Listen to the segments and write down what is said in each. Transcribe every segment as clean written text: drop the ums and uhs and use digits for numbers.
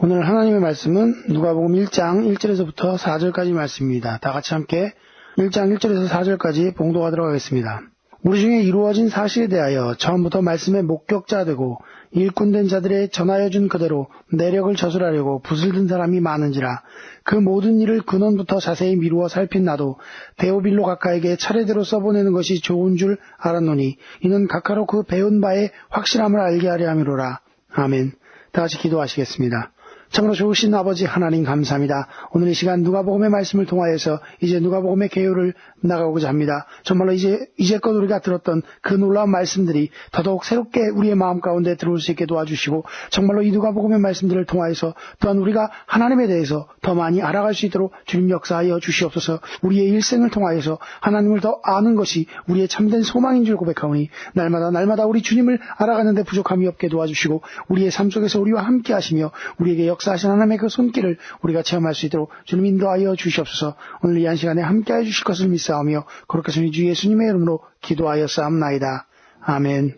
오늘 하나님의 말씀은 누가복음 1장 1절에서부터 4절까지 말씀입니다. 다 같이 함께 1장 1절에서 4절까지 봉독하도록 하겠습니다. 우리 중에 이루어진 사실에 대하여 처음부터 말씀의 목격자 되고 일꾼된 자들의 전하여 준 그대로 내력을 저술하려고 붓을 든 사람이 많은지라. 그 모든 일을 근원부터 자세히 미루어 살핀 나도 데오빌로 각하에게 차례대로 써보내는 것이 좋은 줄 알았노니 이는 각하로 그 배운 바의 확실함을 알게 하려 함이로라. 아멘. 다 같이 기도하시겠습니다. 참으로 좋으신 아버지 하나님 감사합니다. 오늘 이 시간 누가복음의 말씀을 통하여서 이제 누가복음의 개요를 나가고자 합니다. 정말로 이제껏 우리가 들었던 그 놀라운 말씀들이 더더욱 새롭게 우리의 마음 가운데 들어올 수 있게 도와주시고 정말로 이 누가복음의 말씀들을 통하여서 또한 우리가 하나님에 대해서 더 많이 알아갈 수 있도록 주님 역사하여 주시옵소서. 우리의 일생을 통하여서 하나님을 더 아는 것이 우리의 참된 소망인 줄 고백하오니 날마다 우리 주님을 알아가는 데 부족함이 없게 도와주시고 우리의 삶 속에서 우리와 함께 하시며 우리에게 역사하신 하나님의 그 손길을 우리가 체험할 수 있도록 주님 인도하여 주시옵소서. 오늘 이 한 시간에 함께해 주실 것을 믿사오며 거룩하신 주 예수님의 이름으로 기도하여 싸움나이다. 아멘.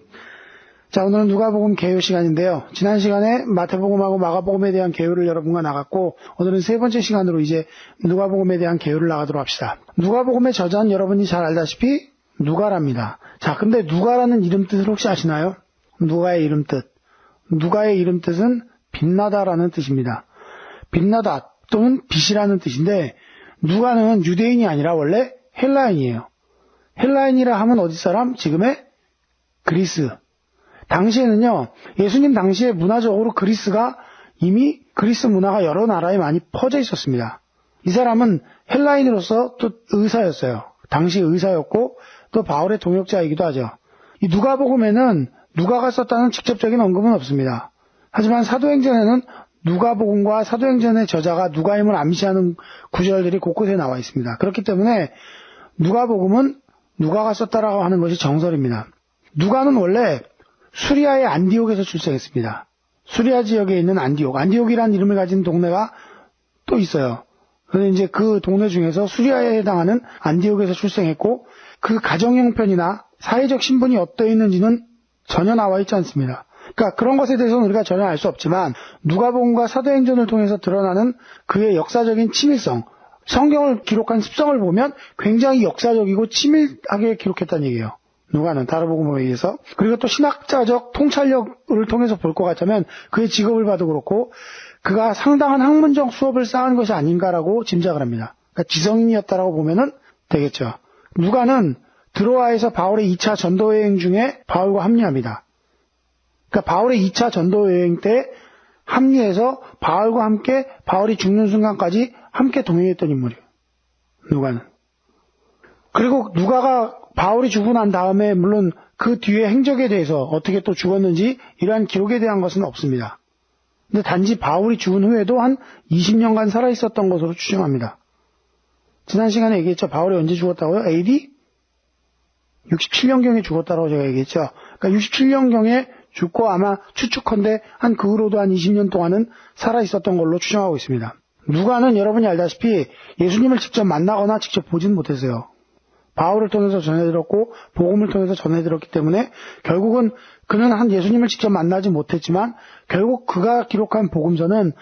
자, 오늘은 누가복음 개요 시간인데요. 지난 시간에 마태복음하고 마가복음에 대한 개요를 여러분과 나갔고 오늘은 세 번째 시간으로 이제 누가복음에 대한 개요를 나가도록 합시다. 누가복음의 저자는 여러분이 잘 알다시피 누가랍니다. 자, 근데 누가라는 이름 뜻을 혹시 아시나요? 누가의 이름 뜻. 누가의 이름 뜻은 빛나다라는 뜻입니다. 빛나다 또는 빛이라는 뜻인데 누가는 유대인이 아니라 원래 헬라인이에요. 헬라인이라 하면 어디 사람? 지금의 그리스. 당시에는요, 예수님 당시에 문화적으로 그리스가 이미 그리스 문화가 여러 나라에 많이 퍼져 있었습니다. 이 사람은 헬라인으로서 또 의사였어요. 당시 의사였고 또 바울의 동역자이기도 하죠. 이 누가복음에는 누가가 썼다는 직접적인 언급은 없습니다. 하지만 사도행전에는 누가복음과 사도행전의 저자가 누가임을 암시하는 구절들이 곳곳에 나와 있습니다. 그렇기 때문에 누가복음은 누가가 썼다라고 하는 것이 정설입니다. 누가는 원래 수리아의 안디옥에서 출생했습니다. 수리아 지역에 있는 안디옥이라는 이름을 가진 동네가 또 있어요. 그런데 이제 그 동네 중에서 수리아에 해당하는 안디옥에서 출생했고 그 가정 형편이나 사회적 신분이 어떠 있는지는 전혀 나와 있지 않습니다. 그러니까 그런 것에 대해서는 우리가 전혀 알 수 없지만 누가복음과 사도행전을 통해서 드러나는 그의 역사적인 치밀성, 성경을 기록한 습성을 보면 굉장히 역사적이고 치밀하게 기록했다는 얘기예요. 누가는 다르복음에 의해서. 그리고 또 신학자적 통찰력을 통해서 볼 것 같다면 그의 직업을 봐도 그렇고 그가 상당한 학문적 수업을 쌓은 것이 아닌가라고 짐작을 합니다. 그러니까 지성인이었다라고 보면은 되겠죠. 누가는 드로아에서 바울의 2차 전도여행 중에 바울과 합류합니다. 그러니까 바울의 2차 전도여행 때 합류해서 바울과 함께 바울이 죽는 순간까지 함께 동행했던 인물이에요. 누가는. 그리고 누가가 바울이 죽고 난 다음에 물론 그 뒤에 행적에 대해서 어떻게 또 죽었는지 이러한 기록에 대한 것은 없습니다. 근데 단지 바울이 죽은 후에도 한 20년간 살아있었던 것으로 추정합니다. 지난 시간에 얘기했죠. 바울이 언제 죽었다고요? AD 67년경에 죽었다고 제가 얘기했죠. 그러니까 67년경에 죽고 아마 추측컨대 한 그 후로도 한 20년 동안은 살아있었던 걸로 추정하고 있습니다. 누가는 여러분이 알다시피 예수님을 직접 만나거나 직접 보진 못했어요. 바울을 통해서 전해들었고 복음을 통해서 전해들었기 때문에 결국은 그는 한 예수님을 직접 만나지 못했지만 결국 그가 기록한 복음서는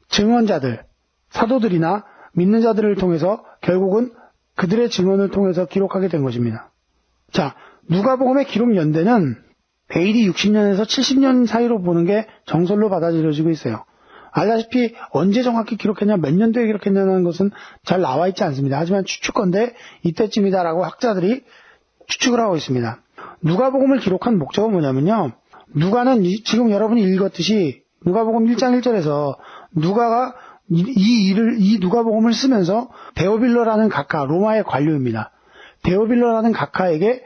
증언자들, 사도들이나 믿는 자들을 통해서 결국은 그들의 증언을 통해서 기록하게 된 것입니다. 자, 누가복음의 기록 연대는 AD 60년에서 70년 사이로 보는 게 정설로 받아들여지고 있어요. 알다시피 언제 정확히 기록했냐, 몇 년도에 기록했냐는 것은 잘 나와 있지 않습니다. 하지만 추측건데 이때쯤이다라고 학자들이 추측을 하고 있습니다. 누가복음을 기록한 목적은 뭐냐면요. 누가는 지금 여러분이 읽었듯이 누가복음 1장 1절에서 누가가 이 누가복음을 쓰면서 데오빌로라는 각하, 로마의 관료입니다. 데오빌로라는 각하에게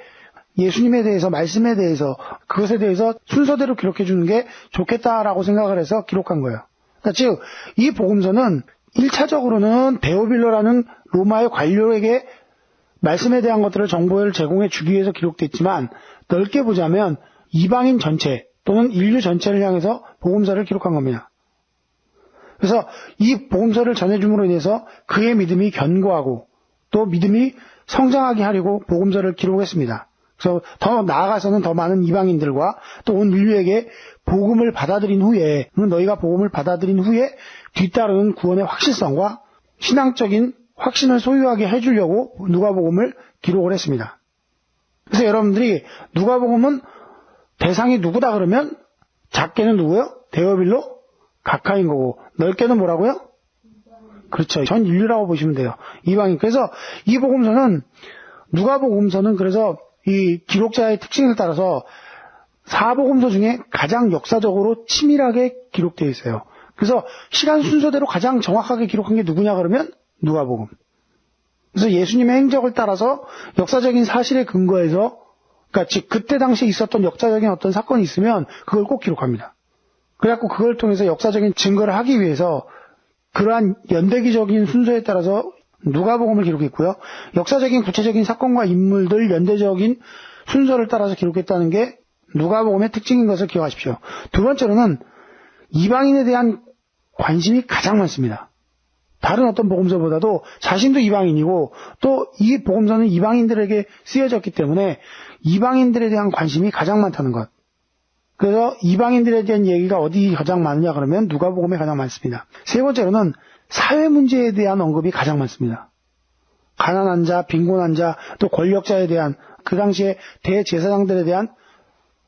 예수님에 대해서, 말씀에 대해서, 그것에 대해서 순서대로 기록해 주는 게 좋겠다라고 생각을 해서 기록한 거예요. 그러니까 즉, 이 복음서는 1차적으로는 데오빌로라는 로마의 관료에게 말씀에 대한 것들을 정보를 제공해 주기 위해서 기록됐지만 넓게 보자면 이방인 전체 또는 인류 전체를 향해서 복음서를 기록한 겁니다. 그래서 이 복음서를 전해줌으로 인해서 그의 믿음이 견고하고 또 믿음이 성장하게 하려고 복음서를 기록했습니다. 그래서 더 나아가서는 더 많은 이방인들과 또 온 인류에게 복음을 받아들인 후에, 너희가 복음을 받아들인 후에 뒤따르는 구원의 확실성과 신앙적인 확신을 소유하게 해주려고 누가복음을 기록을 했습니다. 그래서 여러분들이 누가복음은 대상이 누구다 그러면 작게는 누구요? 데오빌로 각하인 거고, 넓게는 뭐라고요? 그렇죠. 전 인류라고 보시면 돼요. 이방인. 그래서 이 복음서는, 누가복음서는 그래서 이 기록자의 특징에 따라서 사복음서 중에 가장 역사적으로 치밀하게 기록되어 있어요. 그래서 시간 순서대로 가장 정확하게 기록한 게 누구냐 그러면 누가복음. 그래서 예수님의 행적을 따라서 역사적인 사실에 근거해서, 그러니까 즉 그때 당시에 있었던 역사적인 어떤 사건이 있으면 그걸 꼭 기록합니다. 그래갖고 그걸 통해서 역사적인 증거를 하기 위해서 그러한 연대기적인 순서에 따라서 누가복음을 기록했고요. 역사적인 구체적인 사건과 인물들 연대적인 순서를 따라서 기록했다는 게 누가복음의 특징인 것을 기억하십시오. 두 번째로는 이방인에 대한 관심이 가장 많습니다. 다른 어떤 복음서보다도 자신도 이방인이고 또 이 복음서는 이방인들에게 쓰여졌기 때문에 이방인들에 대한 관심이 가장 많다는 것. 그래서 이방인들에 대한 얘기가 어디 가장 많으냐 그러면 누가복음에 가장 많습니다. 세 번째로는 사회 문제에 대한 언급이 가장 많습니다. 가난한 자, 빈곤한 자, 또 권력자에 대한, 그 당시에 대제사장들에 대한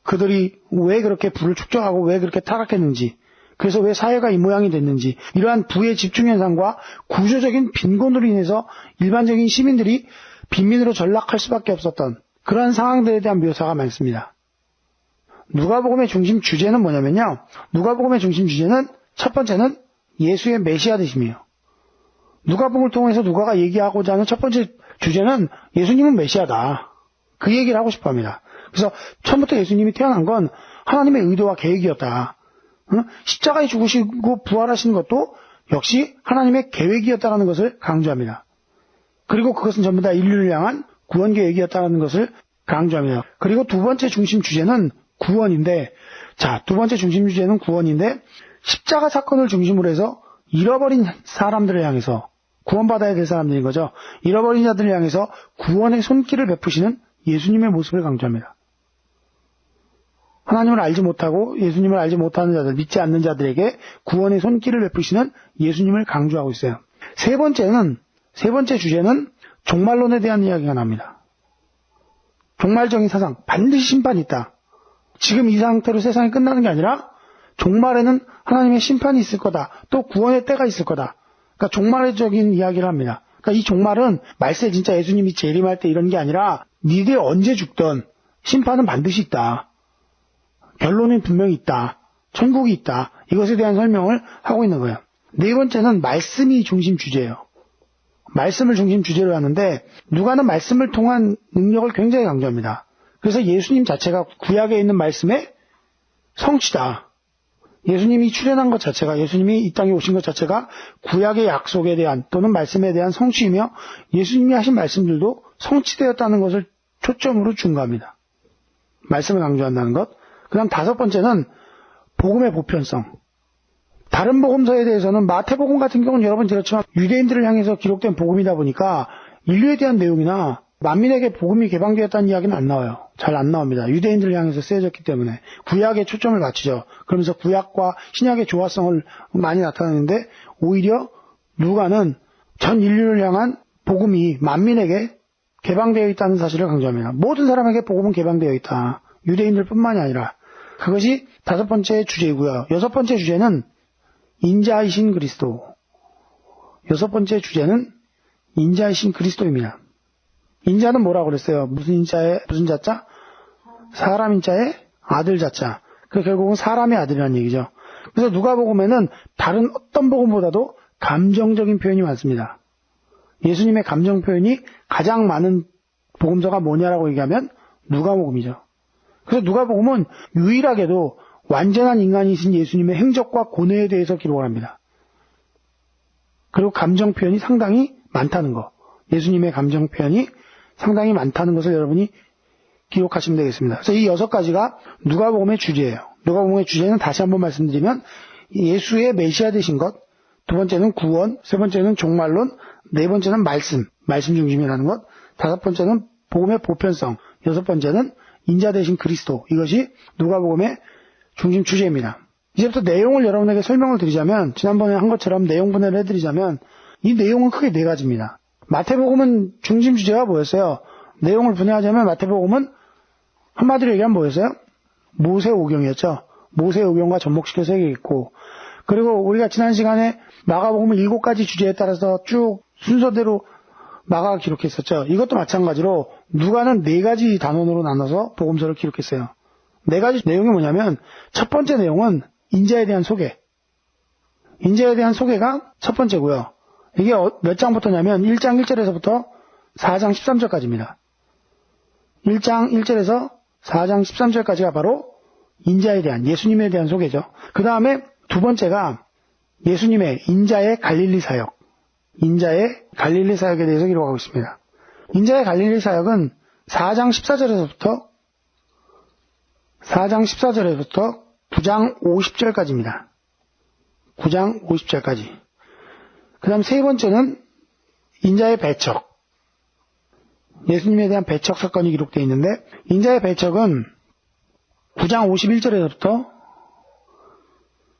그들이 왜 그렇게 부를 축적하고 왜 그렇게 타락했는지, 그래서 왜 사회가 이 모양이 됐는지, 이러한 부의 집중현상과 구조적인 빈곤으로 인해서 일반적인 시민들이 빈민으로 전락할 수밖에 없었던 그러한 상황들에 대한 묘사가 많습니다. 누가복음의 중심 주제는 뭐냐면요. 누가복음의 중심 주제는 첫 번째는 예수의 메시아 되심이에요. 누가복음을 통해서 누가가 얘기하고자 하는 첫 번째 주제는 예수님은 메시아다. 그 얘기를 하고 싶어 합니다. 그래서 처음부터 예수님이 태어난 건 하나님의 의도와 계획이었다. 십자가에 죽으시고 부활하시는 것도 역시 하나님의 계획이었다는 것을 강조합니다. 그리고 그것은 전부 다 인류를 향한 구원 계획이었다는 것을 강조합니다. 그리고 두 번째 중심 주제는 구원인데, 자, 두 번째 중심 주제는 구원인데, 십자가 사건을 중심으로 해서 잃어버린 사람들을 향해서, 구원받아야 될 사람들인 거죠. 잃어버린 자들을 향해서 구원의 손길을 베푸시는 예수님의 모습을 강조합니다. 하나님을 알지 못하고 예수님을 알지 못하는 자들, 믿지 않는 자들에게 구원의 손길을 베푸시는 예수님을 강조하고 있어요. 세 번째 주제는 종말론에 대한 이야기가 납니다. 종말적인 사상, 반드시 심판이 있다. 지금 이 상태로 세상이 끝나는 게 아니라 종말에는 하나님의 심판이 있을 거다. 또 구원의 때가 있을 거다. 그러니까 종말적인 이야기를 합니다. 그러니까 이 종말은 말세 진짜 예수님이 재림할 때 이런 게 아니라 니들 언제 죽던 심판은 반드시 있다. 결론은 분명히 있다. 천국이 있다. 이것에 대한 설명을 하고 있는 거예요. 네 번째는 말씀이 중심 주제예요. 말씀을 중심 주제로 하는데 누가는 말씀을 통한 능력을 굉장히 강조합니다. 그래서 예수님 자체가 구약에 있는 말씀의 성취다. 예수님이 출현한 것 자체가, 예수님이 이 땅에 오신 것 자체가 구약의 약속에 대한 또는 말씀에 대한 성취이며 예수님이 하신 말씀들도 성취되었다는 것을 초점으로 중요합니다. 말씀을 강조한다는 것. 그 다음 다섯 번째는 복음의 보편성. 다른 복음서에 대해서는 마태복음 같은 경우는 여러분 그렇지만 유대인들을 향해서 기록된 복음이다 보니까 인류에 대한 내용이나 만민에게 복음이 개방되었다는 이야기는 안 나와요. 잘 안 나옵니다. 유대인들을 향해서 쓰여졌기 때문에 구약에 초점을 맞추죠. 그러면서 구약과 신약의 조화성을 많이 나타내는데 오히려 누가는 전 인류를 향한 복음이 만민에게 개방되어 있다는 사실을 강조합니다. 모든 사람에게 복음은 개방되어 있다. 유대인들뿐만이 아니라. 그것이 다섯 번째 주제이고요. 여섯 번째 주제는 인자이신 그리스도. 여섯 번째 주제는 인자이신 그리스도입니다. 인자는 뭐라고 그랬어요? 무슨 자자? 사람 인자의 아들 자자. 그 결국은 사람의 아들이라는 얘기죠. 그래서 누가복음에는 다른 어떤 복음보다도 감정적인 표현이 많습니다. 예수님의 감정 표현이 가장 많은 복음서가 뭐냐라고 얘기하면 누가복음이죠. 그래서 누가복음은 유일하게도 완전한 인간이신 예수님의 행적과 고뇌에 대해서 기록을 합니다. 그리고 감정 표현이 상당히 많다는 거. 예수님의 감정 표현이 상당히 많다는 것을 여러분이 기록하시면 되겠습니다. 그래서 이 여섯 가지가 누가복음의 주제예요. 누가복음의 주제는 다시 한번 말씀드리면 예수의 메시아 되신 것, 두 번째는 구원, 세 번째는 종말론, 네 번째는 말씀 중심이라는 것, 다섯 번째는 복음의 보편성, 여섯 번째는 인자 대신 그리스도. 이것이 누가복음의 중심 주제입니다. 이제부터 내용을 여러분에게 설명을 드리자면, 지난번에 한 것처럼 내용 분해를 해드리자면, 이 내용은 크게 네 가지입니다. 마태복음은 중심 주제가 뭐였어요? 내용을 분해하자면 마태복음은 한마디로 얘기하면 뭐였어요? 모세오경이었죠. 모세오경과 접목시켜서 얘기했고, 그리고 우리가 지난 시간에 마가복음은 7가지 주제에 따라서 쭉 순서대로 마가가 기록했었죠. 이것도 마찬가지로 누가는 4가지 단원으로 나눠서 복음서를 기록했어요. 4가지 내용이 뭐냐면, 첫 번째 내용은 인자에 대한 소개. 인자에 대한 소개가 첫 번째고요. 이게 몇 장부터냐면 1장 1절에서부터 4장 13절까지입니다. 1장 1절에서 4장 13절까지가 바로 인자에 대한, 예수님에 대한 소개죠. 그 다음에 두 번째가 예수님의 인자의 갈릴리 사역. 인자의 갈릴리 사역에 대해서 기록하고 있습니다. 인자의 갈릴리 사역은 4장 14절에서부터 9장 50절까지입니다. 9장 50절까지. 그 다음 세 번째는 인자의 배척. 예수님에 대한 배척 사건이 기록되어 있는데, 인자의 배척은 9장 51절에서부터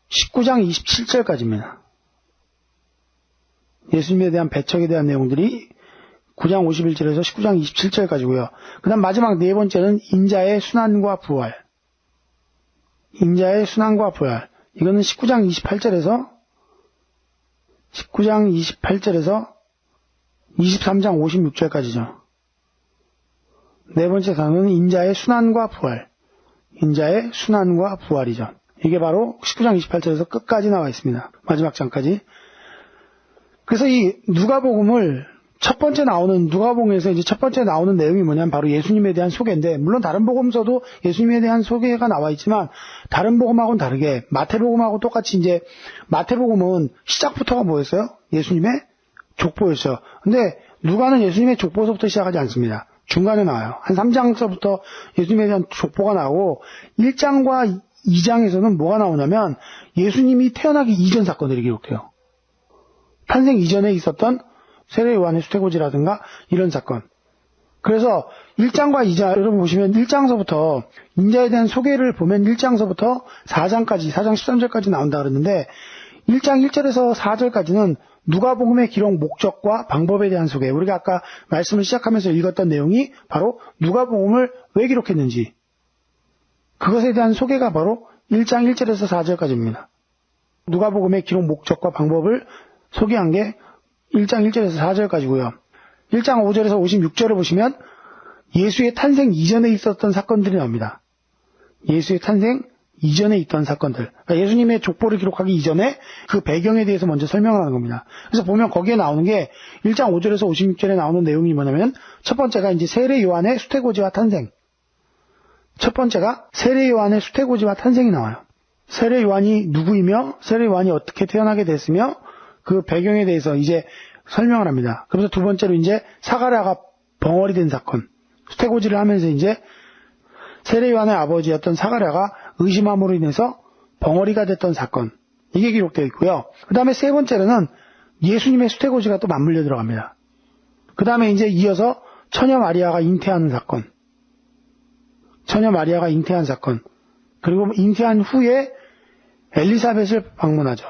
19장 27절까지입니다. 예수님에 대한 배척에 대한 내용들이 9장 51절에서 19장 27절까지고요. 그 다음 마지막 네 번째는 인자의 순환과 부활. 인자의 순환과 부활. 이거는 19장 28절에서 23장 56절까지죠. 네 번째 단어는 인자의 순환과 부활. 인자의 순환과 부활이죠. 이게 바로 19장 28절에서 끝까지 나와 있습니다. 마지막 장까지. 그래서 이 누가복음을 누가복음에서 이제 첫 번째 나오는 내용이 뭐냐면 바로 예수님에 대한 소개인데, 물론 다른 복음서도 예수님에 대한 소개가 나와 있지만, 다른 복음하고는 다르게 마태복음하고 똑같이 이제 마태복음은 시작부터가 뭐였어요? 예수님의 족보였어요. 근데 누가는 예수님의 족보서부터 시작하지 않습니다. 중간에 나와요. 한 3장서부터 예수님에 대한 족보가 나오고, 1장과 2장에서는 뭐가 나오냐면 예수님이 태어나기 이전 사건들이 기록돼요. 탄생 이전에 있었던 세례 요한의 수태고지라든가 이런 사건. 그래서 1장과 2장, 여러분 보시면 1장서부터 인자에 대한 소개를 보면 1장서부터 4장까지, 4장 13절까지 나온다 그랬는데, 1장 1절에서 4절까지는 누가복음의 기록 목적과 방법에 대한 소개. 우리가 아까 말씀을 시작하면서 읽었던 내용이 바로 누가복음을 왜 기록했는지, 그것에 대한 소개가 바로 1장 1절에서 4절까지입니다. 누가복음의 기록 목적과 방법을 소개한 게 1장 1절에서 4절까지고요. 1장 5절에서 56절을 보시면 예수의 탄생 이전에 있었던 사건들이 나옵니다. 예수의 탄생 이전에 있던 사건들. 그러니까 예수님의 족보를 기록하기 이전에 그 배경에 대해서 먼저 설명을 하는 겁니다. 그래서 보면 거기에 나오는 게 1장 5절에서 56절에 나오는 내용이 뭐냐면, 첫 번째가 이제 세례 요한의 수태고지와 탄생. 첫 번째가 세례 요한의 수태고지와 탄생이 나와요. 세례 요한이 누구이며 세례 요한이 어떻게 태어나게 됐으며 그 배경에 대해서 이제 설명을 합니다. 그래서 두 번째로 이제 사가랴가 벙어리 된 사건. 수태고지를 하면서 이제 세례 요한의 아버지였던 사가랴가 의심함으로 인해서 벙어리가 됐던 사건. 이게 기록되어 있고요. 그 다음에 세 번째로는 예수님의 수태고지가 또 맞물려 들어갑니다. 그 다음에 이제 이어서 처녀 마리아가 잉태하는 사건. 처녀 마리아가 잉태한 사건. 그리고 잉태한 후에 엘리사벳을 방문하죠.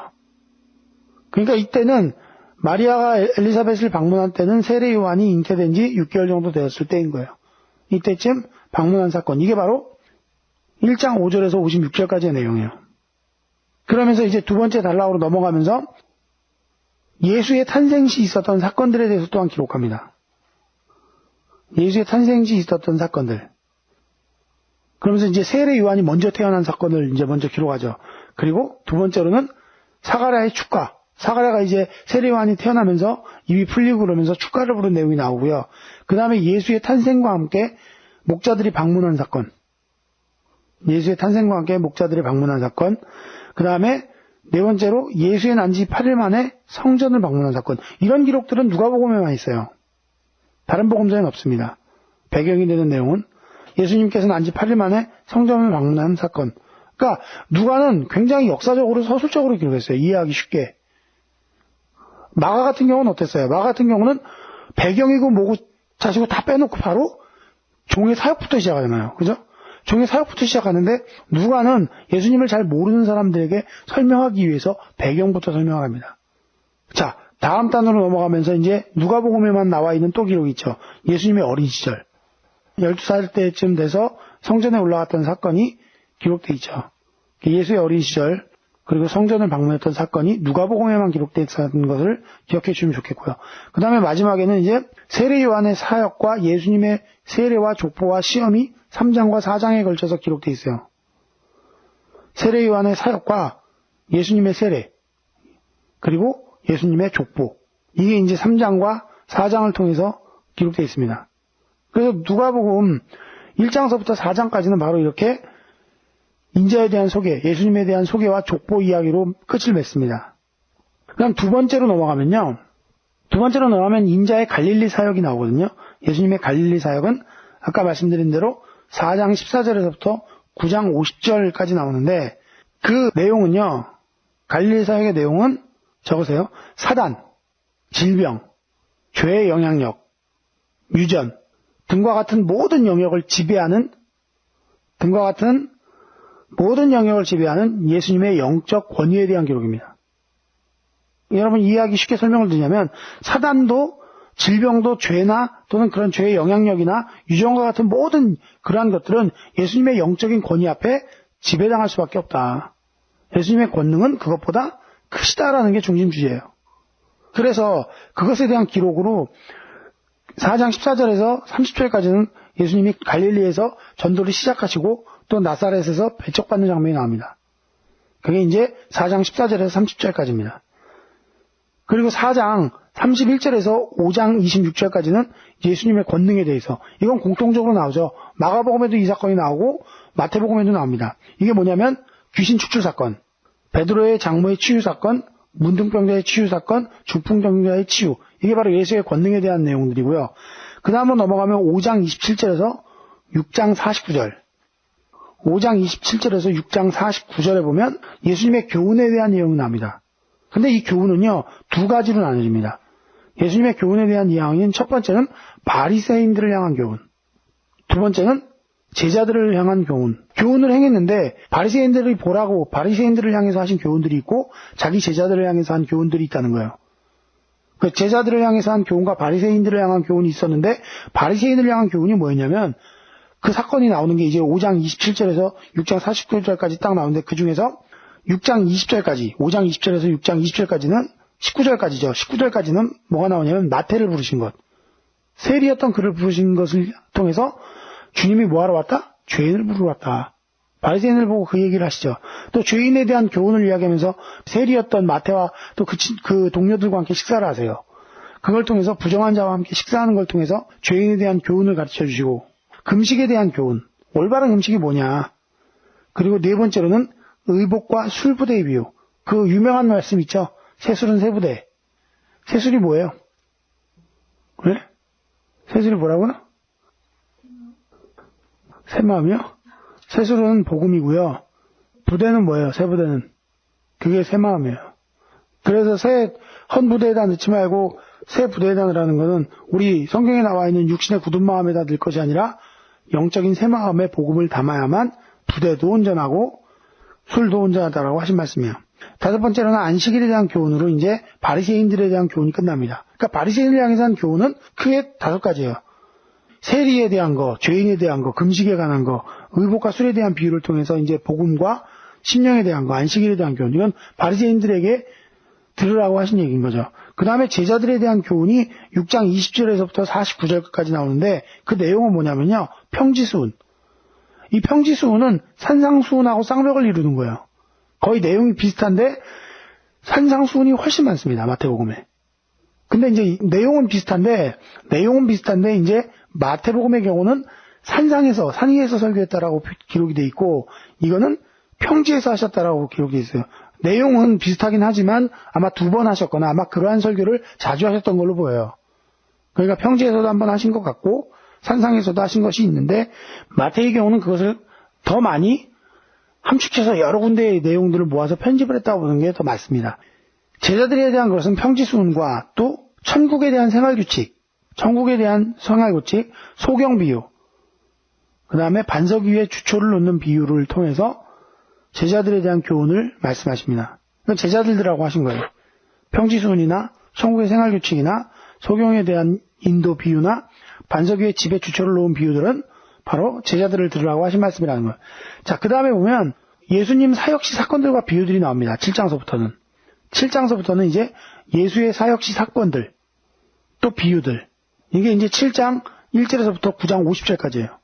그러니까 이때는 마리아가 엘리사벳을 방문한 때는 세례 요한이 잉태된 지 6개월 정도 되었을 때인 거예요. 이때쯤 방문한 사건. 이게 바로 1장 5절에서 56절까지의 내용이에요. 그러면서 이제 두 번째 단락으로 넘어가면서 예수의 탄생 시 있었던 사건들에 대해서 또한 기록합니다. 예수의 탄생 시 있었던 사건들. 그러면서 이제 세례 요한이 먼저 태어난 사건을 이제 먼저 기록하죠. 그리고 두 번째로는 사가랴의 축가. 사가랴가 이제 세례 요한이 태어나면서 입이 풀리고 그러면서 축가를 부른 내용이 나오고요. 그 다음에 예수의 탄생과 함께 목자들이 방문한 사건. 예수의 탄생과 함께 목자들이 방문한 사건. 그 다음에 네 번째로 예수의 난 지 8일 만에 성전을 방문한 사건. 이런 기록들은 누가복음에만 있어요. 다른 복음서에는 없습니다. 배경이 되는 내용은 예수님께서 난 지 8일 만에 성전을 방문한 사건. 그러니까 누가는 굉장히 역사적으로 서술적으로 기록했어요. 이해하기 쉽게. 마가 같은 경우는 어땠어요? 마가 같은 경우는 배경이고 뭐고 자시고 다 빼놓고 바로 종의 사역부터 시작하잖아요. 그죠? 종의 사역부터 시작하는데 누가는 예수님을 잘 모르는 사람들에게 설명하기 위해서 배경부터 설명을 합니다. 자, 다음 단으로 넘어가면서 이제 누가복음에만 나와 있는 또 기록이 있죠. 예수님의 어린 시절. 12살 때쯤 돼서 성전에 올라갔던 사건이 기록되어 있죠. 예수의 어린 시절 그리고 성전을 방문했던 사건이 누가복음에만 기록되어 있는 것을 기억해 주시면 좋겠고요. 그 다음에 마지막에는 이제 세례 요한의 사역과 예수님의 세례와 족보와 시험이 3장과 4장에 걸쳐서 기록되어 있어요. 세례 요한의 사역과 예수님의 세례 그리고 예수님의 족보 이게 이제 3장과 4장을 통해서 기록되어 있습니다. 그래서 누가복음 1장서부터 4장까지는 바로 이렇게 인자에 대한 소개, 예수님에 대한 소개와 족보 이야기로 끝을 맺습니다. 그럼 두 번째로 넘어가면 인자의 갈릴리 사역이 나오거든요. 예수님의 갈릴리 사역은 아까 말씀드린 대로 4장 14절에서부터 9장 50절까지 나오는데 그 내용은요. 갈릴리 사역의 내용은 적으세요. 사단, 질병, 죄의 영향력, 유전 등과 같은 모든 영역을 지배하는 예수님의 영적 권위에 대한 기록입니다. 여러분 이해하기 쉽게 설명을 드리자면 사단도 질병도 죄나 또는 그런 죄의 영향력이나 유전과 같은 모든 그러한 것들은 예수님의 영적인 권위 앞에 지배당할 수밖에 없다. 예수님의 권능은 그것보다 크시다라는 게 중심 주제예요. 그래서 그것에 대한 기록으로 4장 14절에서 30절까지는 예수님이 갈릴리에서 전도를 시작하시고 또 나사렛에서 배척받는 장면이 나옵니다. 그게 이제 4장 14절에서 30절까지입니다. 그리고 4장 31절에서 5장 26절까지는 예수님의 권능에 대해서 이건 공통적으로 나오죠. 마가복음에도 이 사건이 나오고 마태복음에도 나옵니다. 이게 뭐냐면 귀신 축출 사건, 베드로의 장모의 치유 사건, 문둥병자의 치유 사건, 중풍병자의 치유 이게 바로 예수의 권능에 대한 내용들이고요. 그 다음으로 넘어가면 5장 27절에서 6장 49절 5장 27절에서 6장 49절에 보면 예수님의 교훈에 대한 내용이 나옵니다. 근데 이 교훈은요, 두 가지로 나눠집니다. 예수님의 교훈에 대한 이야기는 첫 번째는 바리새인들을 향한 교훈, 두 번째는 제자들을 향한 교훈. 교훈을 행했는데 바리새인들이 보라고 바리새인들을 향해서 하신 교훈들이 있고 자기 제자들을 향해서 한 교훈들이 있다는 거예요. 그 제자들을 향해서 한 교훈과 바리새인들을 향한 교훈이 있었는데 바리새인을 향한 교훈이 뭐였냐면 그 사건이 나오는 게 이제 5장 27절에서 6장 49절까지 딱 나오는데 그 중에서 6장 20절까지 5장 20절에서 6장 20절까지는 19절까지죠. 19절까지는 뭐가 나오냐면 마태를 부르신 것. 세리였던 그를 부르신 것을 통해서 주님이 뭐하러 왔다? 죄인을 부르러 왔다. 바리새인을 보고 그 얘기를 하시죠. 또 죄인에 대한 교훈을 이야기하면서 세리였던 마태와 또 그 동료들과 함께 식사를 하세요. 그걸 통해서 부정한 자와 함께 식사하는 걸 통해서 죄인에 대한 교훈을 가르쳐 주시고 금식에 대한 교훈, 올바른 금식이 뭐냐. 그리고 네 번째로는 의복과 술부대의 비유. 그 유명한 말씀 있죠. 새술은 새부대. 새술이 뭐예요? 네? 새술이 뭐라고요? 새마음이요? 새술은 복음이고요. 부대는 뭐예요? 새부대는. 그게 새마음이에요. 그래서 새 헌부대에다 넣지 말고 새 부대에다 넣으라는 것은 우리 성경에 나와 있는 육신의 굳은 마음에다 넣을 것이 아니라 영적인 새 마음에 복음을 담아야만 부대도 온전하고 술도 온전하다라고 하신 말씀이에요. 다섯 번째로는 안식일에 대한 교훈으로 이제 바리새인들에 대한 교훈이 끝납니다. 그러니까 바리새인을 향해서 한 교훈은 크게 5가지예요. 세리에 대한 거, 죄인에 대한 거, 금식에 관한 거, 의복과 술에 대한 비유를 통해서 이제 복음과 심령에 대한 거, 안식일에 대한 교훈. 이건 바리새인들에게 들으라고 하신 얘기인 거죠. 그 다음에 제자들에 대한 교훈이 6장 20절에서부터 49절까지 나오는데 그 내용은 뭐냐면요. 평지수훈. 이 평지수훈은 산상수훈하고 쌍벽을 이루는 거예요. 거의 내용이 비슷한데 산상수훈이 훨씬 많습니다. 마태복음에. 근데 이제 내용은 비슷한데 이제 마태복음의 경우는 산 위에서 설교했다라고 기록이 돼 있고 이거는 평지에서 하셨다라고 기록이 있어요. 내용은 비슷하긴 하지만 아마 2번 하셨거나 아마 그러한 설교를 자주 하셨던 걸로 보여요. 그러니까 평지에서도 한번 하신 것 같고 산상에서도 하신 것이 있는데 마태의 경우는 그것을 더 많이 함축해서 여러 군데의 내용들을 모아서 편집을 했다고 보는 게 더 맞습니다. 제자들에 대한 것은 평지수훈과 또 천국에 대한 생활규칙, 소경비유, 그 다음에 반석 위에 주초를 놓는 비유를 통해서 제자들에 대한 교훈을 말씀하십니다. 제자들이라고 하신 거예요. 평지순이나 천국의 생활규칙이나 소경에 대한 인도 비유나 반석 위에 집에 주초를 놓은 비유들은 바로 제자들을 들으라고 하신 말씀이라는 거예요. 자, 그 다음에 보면 예수님 사역시 사건들과 비유들이 나옵니다. 7장서부터는. 7장서부터는 이제 예수의 사역시 사건들, 또 비유들. 이게 이제 7장 1절에서부터 9장 50절까지예요.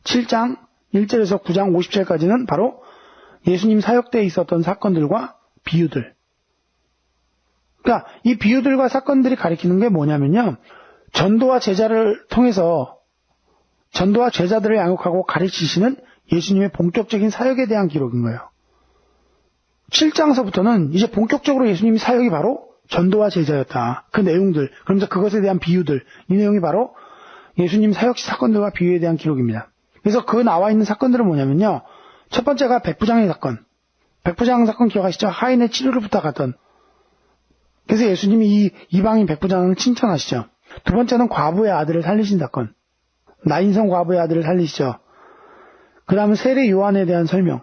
7장 1절에서 9장 50절까지는 바로 예수님 사역 때에 있었던 사건들과 비유들. 그러니까 이 비유들과 사건들이 가리키는 게 뭐냐면요. 전도와 제자를 통해서 전도와 제자들을 양육하고 가르치시는 예수님의 본격적인 사역에 대한 기록인 거예요. 7장서부터는 이제 본격적으로 예수님의 사역이 바로 전도와 제자였다. 그 내용들, 그러면서 그것에 대한 비유들, 이 내용이 바로 예수님 사역시 사건들과 비유에 대한 기록입니다. 그래서 그 나와 있는 사건들은 뭐냐면요. 첫 번째가 백부장의 사건. 백부장 사건 기억하시죠? 하인의 치료를 부탁하던. 그래서 예수님이 이 이방인 백부장을 칭찬하시죠. 두 번째는 과부의 아들을 살리신 사건. 나인성 과부의 아들을 살리시죠. 그 다음은 세례 요한에 대한 설명.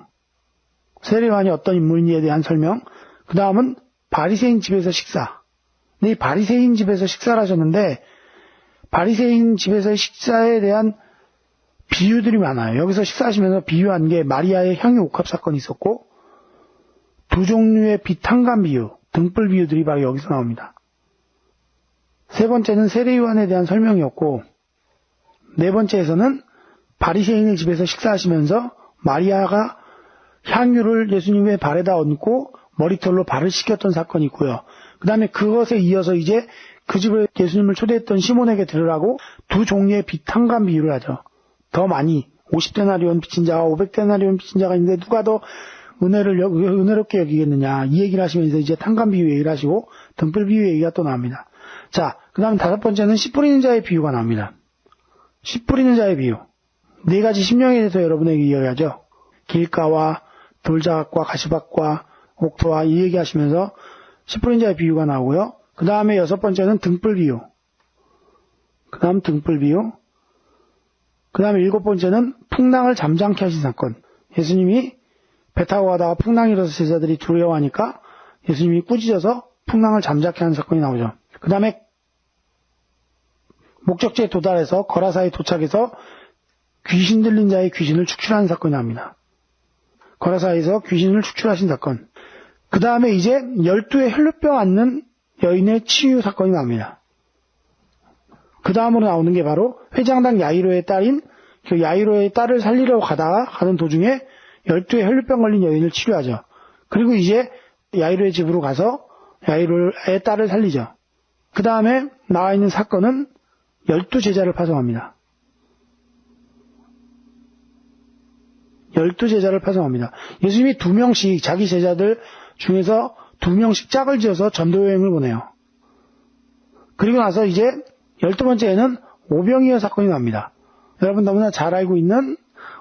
세례 요한이 어떤 인물인지에 대한 설명. 그 다음은 바리새인 집에서 식사. 이 바리새인 집에서 식사를 하셨는데 바리새인 집에서의 식사에 대한 비유들이 많아요. 여기서 식사하시면서 비유한 게 마리아의 향유 옥합 사건이 있었고 두 종류의 비탄감 비유, 등불 비유들이 바로 여기서 나옵니다. 세 번째는 세례 요한에 대한 설명이었고 네 번째에서는 바리새인의 집에서 식사하시면서 마리아가 향유를 예수님의 발에다 얹고 머리털로 발을 씻겼던 사건이 있고요. 그 다음에 그것에 이어서 이제 그 집에 예수님을 초대했던 시몬에게 들으라고 두 종류의 비탄감 비유를 하죠. 더 많이 50데나리온 빚진 자와 500데나리온 빚진 자가 있는데 누가 더 은혜롭게 여기겠느냐 이 얘기를 하시면서 이제 탄감 비유 얘기를 하시고 등불 비유 얘기가 또 나옵니다. 자, 그 다음 다섯 번째는 씨 뿌리는 자의 비유가 나옵니다. 씨 뿌리는 자의 비유. 네 가지 심령에 대해서 여러분에게 이야기하죠. 길가와 돌자각과 가시밭과 옥토와 이 얘기하시면서 씨 뿌리는 자의 비유가 나오고요. 그 다음에 여섯 번째는 등불 비유. 그 다음 등불 비유. 그 다음에 일곱 번째는 풍랑을 잠잠케 하신 사건. 예수님이 배 타고 가다가 풍랑이 일어서 제자들이 두려워하니까 예수님이 꾸짖어서 풍랑을 잠잠케 하는 사건이 나오죠. 그 다음에 목적지에 도달해서 거라사에 도착해서 귀신 들린 자의 귀신을 축출하는 사건이 나옵니다. 거라사에서 귀신을 축출하신 사건. 그 다음에 이제 12의 혈루병 앓는 여인의 치유 사건이 나옵니다. 그 다음으로 나오는 게 바로 회장당 야이로의 딸인 그 야이로의 딸을 살리러 가다가 가는 도중에 12의 혈루병 걸린 여인을 치료하죠. 그리고 이제 야이로의 집으로 가서 야이로의 딸을 살리죠. 그 다음에 나와 있는 사건은 12제자를 파송합니다. 12제자를 파송합니다. 예수님이 2명씩 자기 제자들 중에서 2명씩 짝을 지어서 전도여행을 보내요. 그리고 나서 이제 12번째에는 오병이어 사건이 납니다. 여러분 너무나 잘 알고 있는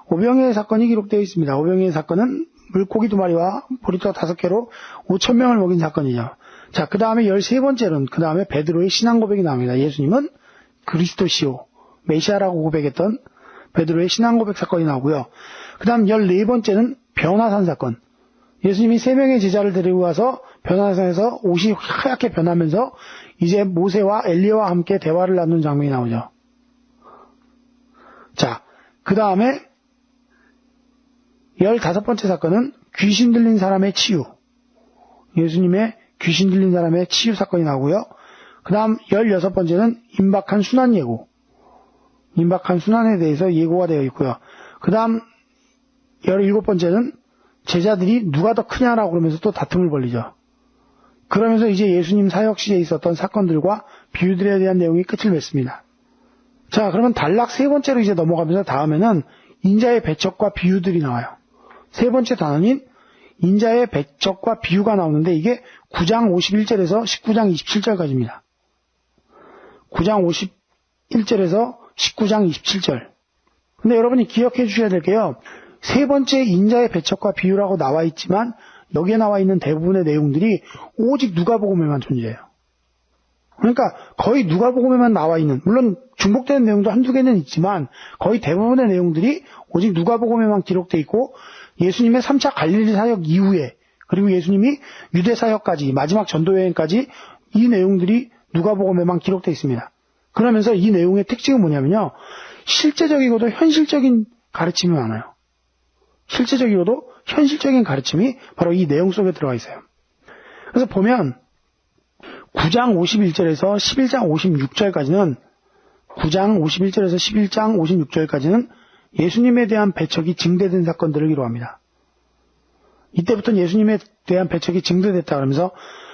오병이어 사건이 기록되어 있습니다. 오병이어 사건은 물고기 2마리와 보리떡 5개로 5,000명을 먹인 사건이죠. 자, 그 다음에 13번째는 그 다음에 베드로의 신앙 고백이 나옵니다. 예수님은 그리스도시오, 메시아라고 고백했던 베드로의 신앙 고백 사건이 나오고요. 그 다음 14번째는 변화산 사건. 예수님이 3명의 제자를 데리고 가서 변화산에서 옷이 하얗게 변하면서 이제 모세와 엘리야와 함께 대화를 나누는 장면이 나오죠. 자, 그 다음에 15번째 사건은 귀신 들린 사람의 치유. 예수님의 귀신 들린 사람의 치유 사건이 나오고요. 그 다음 16번째는 임박한 순환 예고. 임박한 순환에 대해서 예고가 되어 있고요. 그 다음 17번째는 제자들이 누가 더 크냐라고 그러면서 또 다툼을 벌이죠. 그러면서 이제 예수님 사역 시에 있었던 사건들과 비유들에 대한 내용이 끝을 맺습니다. 자, 그러면 단락 세 번째로 이제 넘어가면서 다음에는 인자의 배척과 비유들이 나와요. 세 번째 단원인 인자의 배척과 비유가 나오는데 이게 9장 51절에서 19장 27절까지입니다. 9장 51절에서 19장 27절. 근데 여러분이 기억해 주셔야 될 게요. 세 번째 인자의 배척과 비유라고 나와 있지만 여기에 나와 있는 대부분의 내용들이 오직 누가복음에만 존재해요. 그러니까 거의 누가복음에만 나와 있는, 물론 중복되는 내용도 한두 개는 있지만 거의 대부분의 내용들이 오직 누가복음에만 기록되어 있고 예수님의 3차 갈릴리 사역 이후에 그리고 예수님이 유대 사역까지 마지막 전도 여행까지 이 내용들이 누가복음에만 기록되어 있습니다. 그러면서 이 내용의 특징은 뭐냐면요. 실제적이고도 현실적인 가르침이 많아요. 실제적이고도 현실적인 가르침이 바로 이 내용 속에 들어가 있어요. 그래서 보면 9장 51절에서 11장 56절까지는 9장 51절에서 11장 56절까지는 예수님에 대한 배척이 증대된 사건들을 기록합니다. 이때부터는 예수님에 대한 배척이 증대됐다 그러면서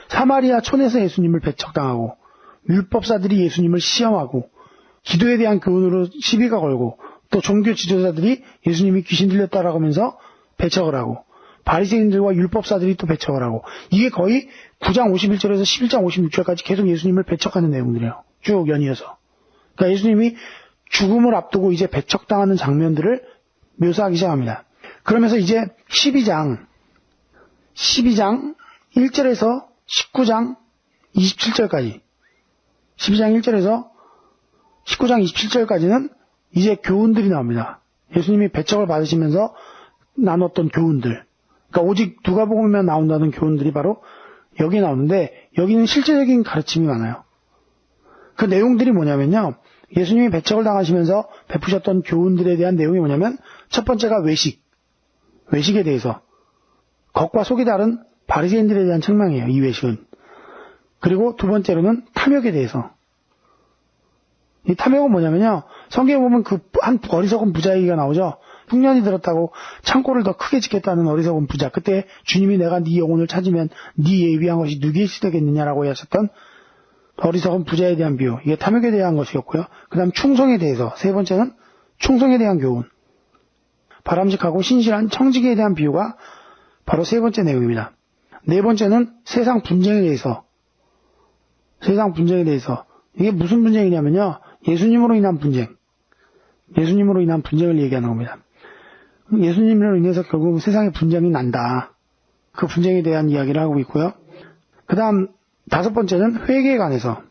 사마리아 촌에서 예수님을 배척당하고 율법사들이 예수님을 시험하고 기도에 대한 교훈으로 시비가 걸고 또 종교 지도자들이 예수님이 귀신 들렸다라고 하면서 배척을 하고 바리새인들과 율법사들이 또 배척을 하고 이게 거의 9장 51절에서 11장 56절까지 계속 예수님을 배척하는 내용들이에요. 쭉 연이어서. 그러니까 예수님이 죽음을 앞두고 이제 배척당하는 장면들을 묘사하기 시작합니다. 그러면서 이제 12장 1절에서 19장 27절까지 12장 1절에서 19장 27절까지는 이제 교훈들이 나옵니다. 예수님이 배척을 받으시면서 나눴던 교훈들. 그러니까 오직 누가복음에만 나온다는 교훈들이 바로 여기에 나오는데 여기는 실제적인 가르침이 많아요. 그 내용들이 뭐냐면요. 예수님이 배척을 당하시면서 베푸셨던 교훈들에 대한 내용이 뭐냐면 첫 번째가 외식에 대해서 겉과 속이 다른 바리새인들에 대한 책망이에요. 이 외식은. 그리고 두 번째로는 탐욕에 대해서. 이 탐욕은 뭐냐면요. 성경에 보면 그 한 어리석은 부자 얘기가 나오죠. 흉년이 들었다고 창고를 더 크게 짓겠다는 어리석은 부자. 그때 주님이 내가 네 영혼을 찾으면 네 예비한 것이 누구일지 되겠느냐라고 하셨던 어리석은 부자에 대한 비유. 이게 탐욕에 대한 것이었고요. 그 다음 충성에 대해서. 세 번째는 충성에 대한 교훈. 바람직하고 신실한 청지기에 대한 비유가 바로 세 번째 내용입니다. 네 번째는 세상 분쟁에 대해서. 세상 분쟁에 대해서. 이게 무슨 분쟁이냐면요. 예수님으로 인한 분쟁. 예수님으로 인한 분쟁을 얘기하는 겁니다. 예수님으로 인해서 결국 세상에 분쟁이 난다. 그 분쟁에 대한 이야기를 하고 있고요. 그 다음 다섯 번째는 회개에 관해서.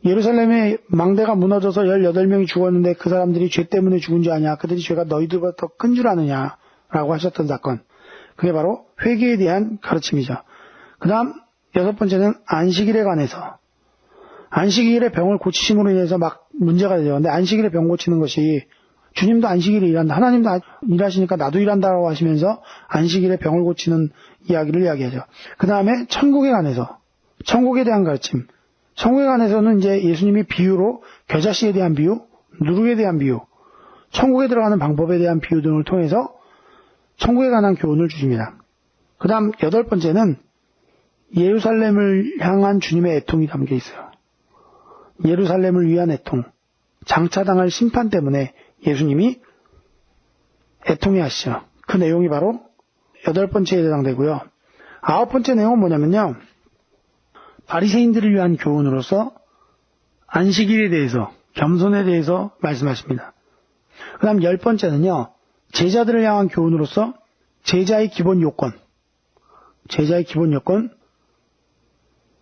예루살렘의 망대가 무너져서 18명이 죽었는데 그 사람들이 죄 때문에 죽은 줄 아냐. 그들이 죄가 너희들보다 더 큰 줄 아느냐. 라고 하셨던 사건. 그게 바로 회개에 대한 가르침이죠. 그 다음 여섯 번째는 안식일에 관해서. 안식일에 병을 고치심으로 인해서 막 문제가 되죠. 근데 안식일에 병 고치는 것이 주님도 안식일에 일한다. 하나님도 일하시니까 나도 일한다라고 하시면서 안식일에 병을 고치는 이야기를 이야기하죠. 그 다음에 천국에 관해서. 천국에 대한 가르침. 천국에 관해서는 이제 예수님이 비유로 겨자씨에 대한 비유, 누룩에 대한 비유, 천국에 들어가는 방법에 대한 비유 등을 통해서 천국에 관한 교훈을 주십니다. 그 다음 여덟 번째는 예루살렘을 향한 주님의 애통이 담겨 있어요. 예루살렘을 위한 애통, 장차당할 심판 때문에 예수님이 애통해 하시죠. 그 내용이 바로 여덟 번째에 해당되고요. 아홉 번째 내용은 뭐냐면요. 바리새인들을 위한 교훈으로서 안식일에 대해서, 겸손에 대해서 말씀하십니다. 그 다음 열 번째는요. 제자들을 향한 교훈으로서 제자의 기본 요건,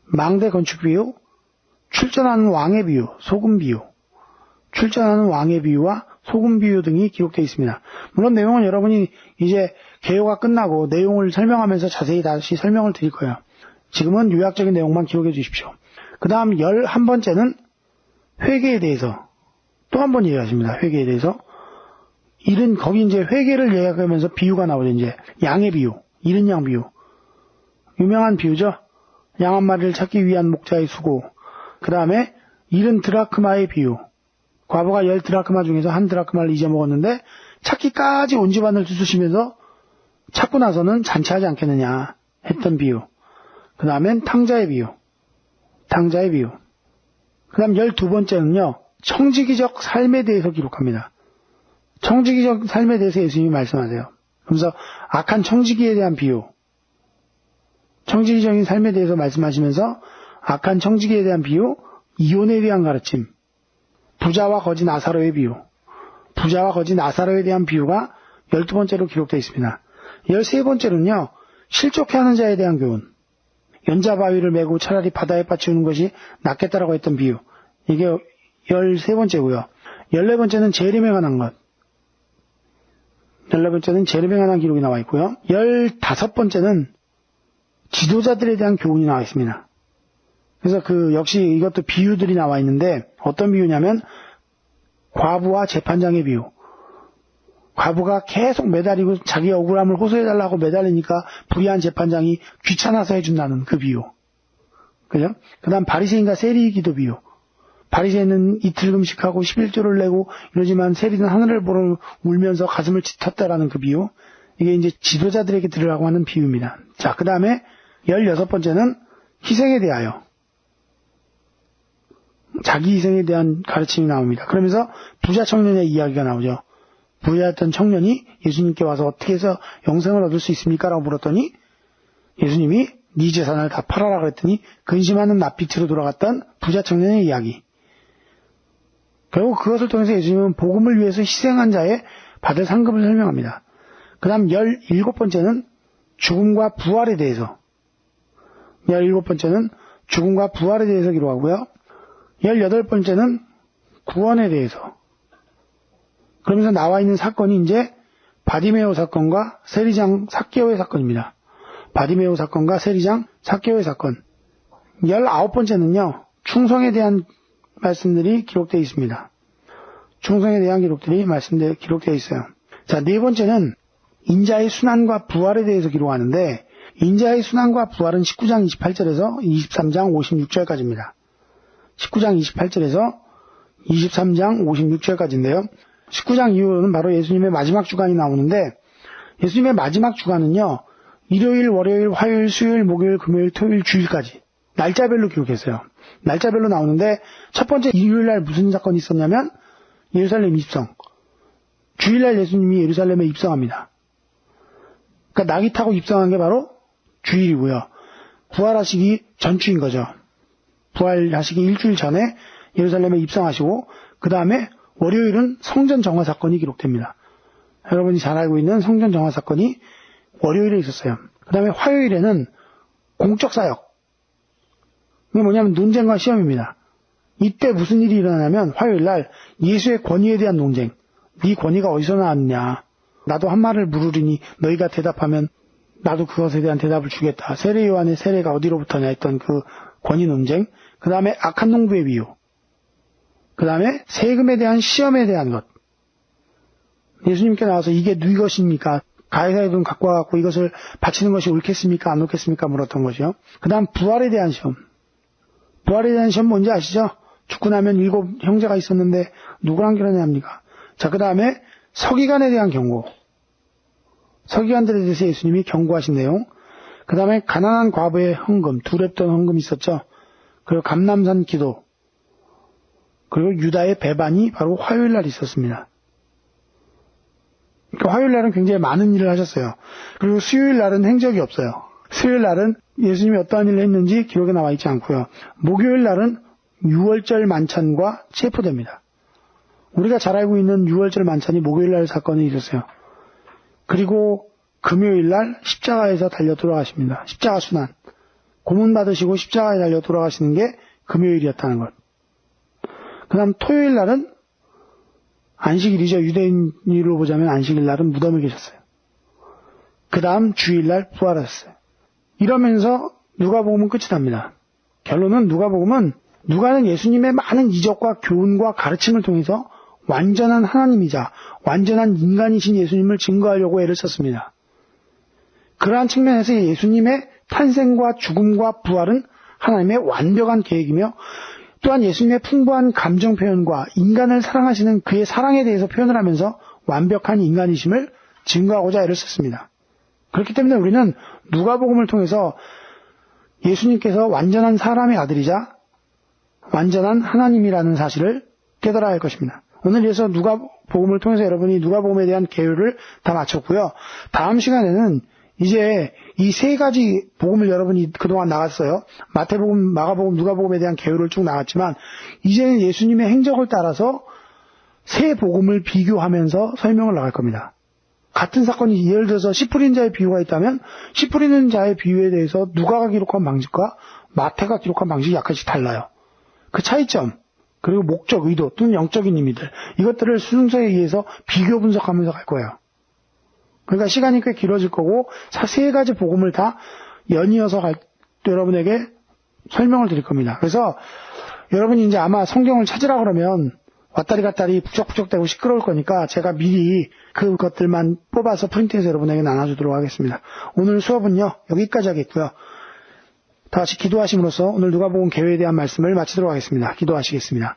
망대 건축 비유, 출전하는 왕의 비유, 소금 비유, 출전하는 왕의 비유와 소금 비유 등이 기록되어 있습니다. 물론 내용은 여러분이 이제 개요가 끝나고 내용을 설명하면서 자세히 다시 설명을 드릴 거예요. 지금은 요약적인 내용만 기억해 주십시오. 그 다음 11번째는 회개에 대해서 또 한 번 얘기하십니다. 회개에 대해서. 거기 이제 회개를 얘기하면서 비유가 나오죠. 이제 양의 비유, 잃은 양 비유. 유명한 비유죠. 양 한 마리를 찾기 위한 목자의 수고. 그 다음에 잃은 드라크마의 비유. 과부가 10드라크마 중에서 1드라크마를 잊어먹었는데 찾기까지 온 집안을 두드시면서 찾고 나서는 잔치하지 않겠느냐 했던 비유. 그 다음엔 탕자의 비유. 그 다음 12번째는요. 청지기적 삶에 대해서 기록합니다. 청지기적 삶에 대해서 예수님이 말씀하세요. 그래서 악한 청지기에 대한 비유. 청지기적인 삶에 대해서 말씀하시면서 악한 청지기에 대한 비유, 이혼에 대한 가르침, 부자와 거지 나사로의 비유, 부자와 거지 나사로에 대한 비유가 12번째로 기록되어 있습니다. 13번째는요. 실족해 하는 자에 대한 교훈. 연자바위를 메고 차라리 바다에 빠치우는 것이 낫겠다라고 했던 비유. 이게 13번째고요. 14번째는 재림에 관한 것. 14번째는 재림에 관한 기록이 나와 있고요. 15번째는 지도자들에 대한 교훈이 나와 있습니다. 그래서 역시 이것도 비유들이 나와 있는데 어떤 비유냐면 과부와 재판장의 비유. 과부가 계속 매달리고 자기 억울함을 호소해달라고 매달리니까 불의한 재판장이 귀찮아서 해준다는 그 비유. 그죠? 그 다음 바리새인과 세리 기도 비유. 바리새인은 이틀 금식하고 11조를 내고 이러지만 세리는 하늘을 보러 울면서 가슴을 찢었다라는 그 비유. 이게 이제 지도자들에게 들으라고 하는 비유입니다. 자, 그 다음에 16번째는 희생에 대하여. 자기 희생에 대한 가르침이 나옵니다. 그러면서 부자 청년의 이야기가 나오죠. 부자였던 청년이 예수님께 와서 어떻게 해서 영생을 얻을 수 있습니까? 라고 물었더니 예수님이 네 재산을 다 팔아라 그랬더니 근심하는 낯빛으로 돌아갔던 부자 청년의 이야기. 결국 그것을 통해서 예수님은 복음을 위해서 희생한 자의 받을 상급을 설명합니다. 그 다음 17번째는 죽음과 부활에 대해서 17번째는 죽음과 부활에 대해서 기록하고요. 18번째는 구원에 대해서. 그러면서 나와 있는 사건이 이제 바디메오 사건과 세리장 삭개오의 사건입니다. 바디메오 사건과 세리장 삭개오의 사건. 19번째는요. 충성에 대한 말씀들이 기록되어 있습니다. 충성에 대한 기록들이 기록되어 있어요. 자, 4번째는 인자의 순환과 부활에 대해서 기록하는데 인자의 순환과 부활은 19장 28절에서 23장 56절까지입니다. 19장 28절에서 23장 56절까지인데요. 19장 이후로는 바로 예수님의 마지막 주간이 나오는데 예수님의 마지막 주간은요. 일요일, 월요일, 화요일, 수요일, 목요일, 금요일, 토요일, 주일까지 날짜별로 기록했어요. 날짜별로 나오는데 첫 번째 일요일날 무슨 사건이 있었냐면 예루살렘 입성. 주일날 예수님이 예루살렘에 입성합니다. 그러니까 낙이 타고 입성한 게 바로 주일이고요. 부활하시기 전주인 거죠. 부활하시기 일주일 전에 예루살렘에 입성하시고 그 다음에 월요일은 성전 정화 사건이 기록됩니다. 여러분이 잘 알고 있는 성전 정화 사건이 월요일에 있었어요. 그 다음에 화요일에는 공적 사역. 이게 뭐냐면 논쟁과 시험입니다. 이때 무슨 일이 일어나냐면 화요일날 예수의 권위에 대한 논쟁. 네 권위가 어디서 나왔느냐. 나도 한 말을 물으리니 너희가 대답하면 나도 그것에 대한 대답을 주겠다. 세례 요한의 세례가 어디로부터냐 했던 그 권위 논쟁. 그 다음에 악한 농부의 비유. 그 다음에 세금에 대한 시험에 대한 것. 예수님께 나와서 이게 누구 것입니까? 가이사의 돈 갖고 와갖고 이것을 바치는 것이 옳겠습니까? 안 옳겠습니까? 물었던 것이요. 그 다음 부활에 대한 시험. 부활에 대한 시험 뭔지 아시죠? 죽고 나면 7 형제가 있었는데 누구랑 결혼해야 합니까? 자, 그 다음에 서기관에 대한 경고. 서기관들에 대해서 예수님이 경고하신 내용. 그 다음에 가난한 과부의 헌금, 두랩돈 헌금이 있었죠. 그리고 감람산 기도. 그리고 유다의 배반이 바로 화요일 날 있었습니다. 그러니까 화요일 날은 굉장히 많은 일을 하셨어요. 그리고 수요일 날은 행적이 없어요. 수요일 날은 예수님이 어떠한 일을 했는지 기록에 나와 있지 않고요. 목요일 날은 6월절 만찬과 체포됩니다. 우리가 잘 알고 있는 6월절 만찬이 목요일 날 사건이 있었어요. 그리고 금요일 날 십자가에서 달려 돌아가십니다. 십자가 순환. 고문 받으시고 십자가에 달려 돌아가시는 게 금요일이었다는 것. 그 다음 토요일 날은 안식일이죠. 유대인으로 보자면 안식일 날은 무덤에 계셨어요. 그 다음 주일날 부활하셨어요. 이러면서 누가복음은 끝이 납니다. 결론은 누가는 예수님의 많은 이적과 교훈과 가르침을 통해서 완전한 하나님이자 완전한 인간이신 예수님을 증거하려고 애를 썼습니다. 그러한 측면에서 예수님의 탄생과 죽음과 부활은 하나님의 완벽한 계획이며 또한 예수님의 풍부한 감정 표현과 인간을 사랑하시는 그의 사랑에 대해서 표현을 하면서 완벽한 인간이심을 증거하고자 애를 썼습니다. 그렇기 때문에 우리는 누가복음을 통해서 예수님께서 완전한 사람의 아들이자 완전한 하나님이라는 사실을 깨달아야 할 것입니다. 오늘 그래서 누가복음을 통해서 여러분이 누가복음에 대한 개요를 다 마쳤고요. 다음 시간에는 이제 이 세 가지 복음을 여러분이 그동안 나갔어요. 마태복음, 마가복음, 누가복음에 대한 개요를 쭉 나갔지만 이제는 예수님의 행적을 따라서 세 복음을 비교하면서 설명을 나갈 겁니다. 같은 사건이 예를 들어서 씨 뿌리는 자의 비유가 있다면 씨 뿌리는 자의 비유에 대해서 누가가 기록한 방식과 마태가 기록한 방식이 약간씩 달라요. 그 차이점, 그리고 목적, 의도 또는 영적인 의미들, 이것들을 순서에 의해서 비교 분석하면서 갈 거예요. 그러니까 시간이 꽤 길어질 거고 세 가지 복음을 다 연이어서 여러분에게 설명을 드릴 겁니다. 그래서 여러분이 이제 아마 성경을 찾으라 그러면 왔다리 갔다리 북적북적대고 시끄러울 거니까 제가 미리 그것들만 뽑아서 프린트해서 여러분에게 나눠주도록 하겠습니다. 오늘 수업은요 여기까지 하겠고요. 다 같이 기도하심으로써 오늘 누가복음 개요에 대한 말씀을 마치도록 하겠습니다. 기도하시겠습니다.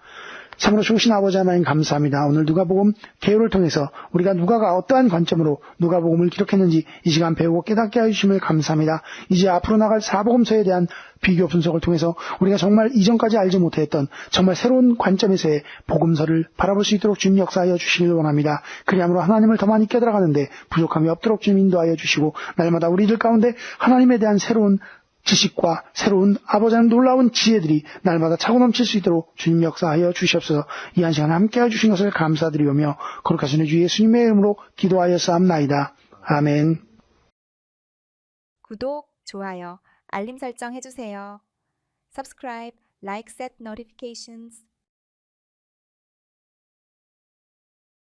참으로 좋으신 아버지 하나님 감사합니다. 오늘 누가복음 개요를 통해서 우리가 누가가 어떠한 관점으로 누가복음을 기록했는지 이 시간 배우고 깨닫게 해주심을 감사합니다. 이제 앞으로 나갈 사복음서에 대한 비교 분석을 통해서 우리가 정말 이전까지 알지 못했던 정말 새로운 관점에서의 복음서를 바라볼 수 있도록 주님 역사하여 주시길 원합니다. 그리함으로 하나님을 더 많이 깨달아가는데 부족함이 없도록 주님 인도하여 주시고 날마다 우리들 가운데 하나님에 대한 새로운 지식과 새로운 아버지 하나님 놀라운 지혜들이 날마다 차고 넘칠 수 있도록 주님 역사하여 주시옵소서. 이 한 시간 함께해 주신 것을 감사드리오며 거룩하신 주 예수님의 이름으로 기도하였사옵나이다. 아멘. 구독, 좋아요, 알림 설정 해주세요. Subscribe, like, set notifications.